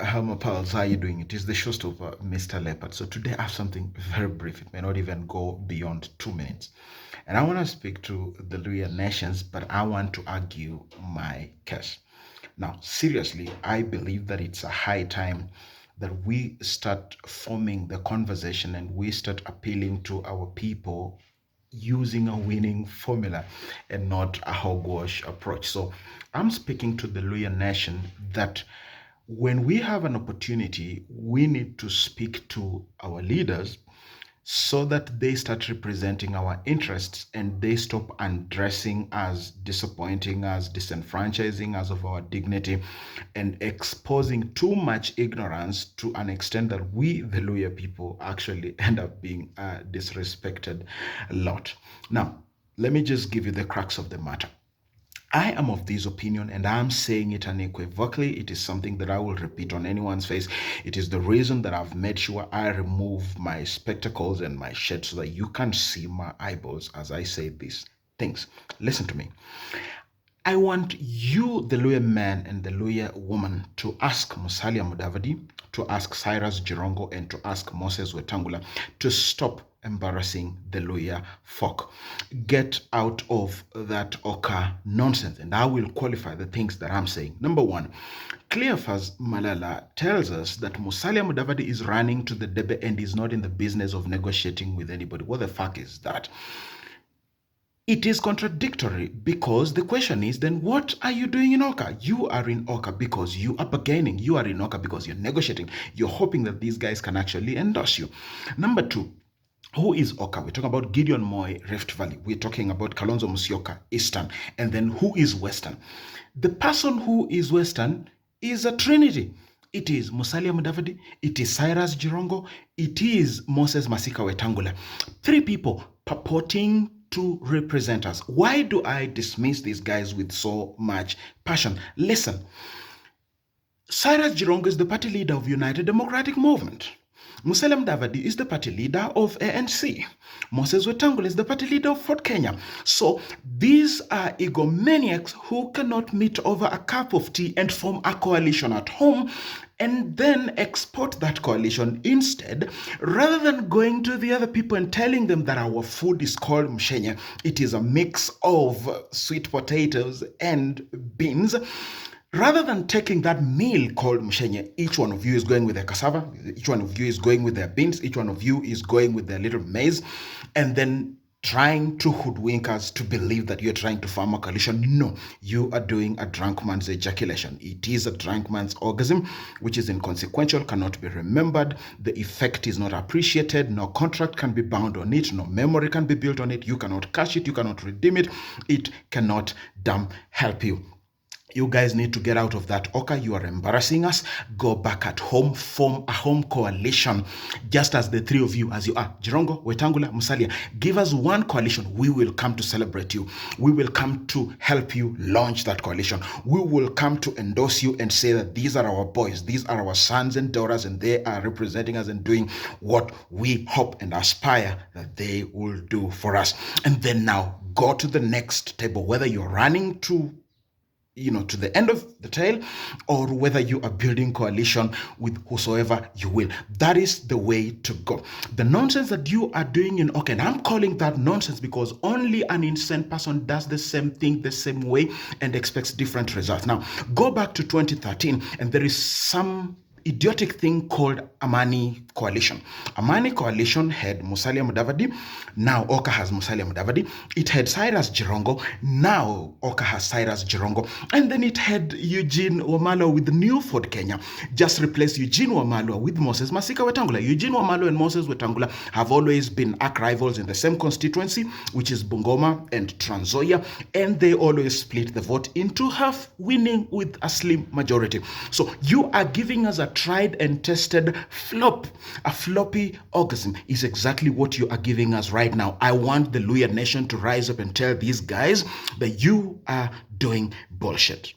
Helma Pals, how are you doing? It is the showstopper, Mr. Leopard. So today I have something very brief. It may not even go beyond 2 minutes. And I want to speak to the Luhya nations, but I want to argue my case. Now, seriously, I believe that it's a high time that we start forming the conversation and we start appealing to our people using a winning formula and not a hogwash approach. So I'm speaking to the Luhya nation that when we have an opportunity, we need to speak to our leaders so that they start representing our interests and they stop undressing us, disappointing us, disenfranchising us of our dignity, and exposing too much ignorance to an extent that we, the Luhya people, actually end up being disrespected a lot. Now, let me just give you the crux of the matter. I am of this opinion and I am saying it unequivocally. It is something that I will repeat on anyone's face. It is the reason that I've made sure I remove my spectacles and my shirt so that you can't see my eyeballs as I say these things. Listen to me. I want you, the Luhya man and the Luhya woman, to ask Musalia Mudavadi, to ask Cyrus Jirongo, and to ask Moses Wetangula to stop embarrassing the Luhya folk. Get out of that Oka nonsense, and I will qualify the things that I'm saying. Number one, Cleophas Malala tells us that Musalia Mudavadi is running to the Debe and is not in the business of negotiating with anybody. What the fuck is that? It is contradictory because the question is, then what are you doing in Oka? You are in Oka because you are bargaining. You are in Oka because you're negotiating. You're hoping that these guys can actually endorse you. Number two, who is Oka? We're talking about Gideon Moy, Rift Valley. We're talking about Kalonzo Musyoka, Eastern. And then who is Western? The person who is Western is a trinity. It is Musalia Mudavadi, it is Cyrus Jirongo, it is Moses Masika Wetangula. Three people purporting to represent us. Why do I dismiss these guys with so much passion? Listen, Cyrus Jirongo is the party leader of United Democratic Movement. Musalia Mudavadi is the party leader of ANC. Moses Wetangula is the party leader of Fort Kenya. So these are egomaniacs who cannot meet over a cup of tea and form a coalition at home and then export that coalition instead, rather than going to the other people and telling them that our food is called mshenye. It is a mix of sweet potatoes and beans. Rather than taking that meal called mshenye, each one of you is going with their cassava, each one of you is going with their beans, each one of you is going with their little maize, and then trying to hoodwink us to believe that you're trying to form a coalition. No, you are doing a drunk man's ejaculation. It is a drunk man's orgasm, which is inconsequential, cannot be remembered. The effect is not appreciated. No contract can be bound on it. No memory can be built on it. You cannot cash it. You cannot redeem it. It cannot damn help you. You guys need to get out of that Oka. You are embarrassing us. Go back at home, form a home coalition, just as the three of you, as you are, Jirongo, Wetangula, Musalia. Give us one coalition. We will come to celebrate you. We will come to help you launch that coalition. We will come to endorse you and say that these are our boys, these are our sons and daughters, and they are representing us and doing what we hope and aspire that they will do for us. And then now go to the next table, whether you're running to the end of the tail, or whether you are building coalition with whosoever you will. That is the way to go. The nonsense that you are doing in Oka, and I'm calling that nonsense because only an insane person does the same thing the same way and expects different results. Now, go back to 2013, and there is some idiotic thing called Amani Coalition. Amani Coalition had Musalia Mudavadi. Now Oka has Musalia Mudavadi. It had Cyrus Jirongo. Now Oka has Cyrus Jirongo. And then it had Eugene Wamalwa with New Fort Kenya. Just replace Eugene Wamalwa with Moses Masika Wetangula. Eugene Wamalwa and Moses Wetangula have always been arch rivals in the same constituency, which is Bungoma and Trans Nzoia, and they always split the vote into half, winning with a slim majority. So you are giving us a tried and tested flop. A floppy orgasm is exactly what you are giving us right now. I want the Luhya nation to rise up and tell these guys that you are doing bullshit.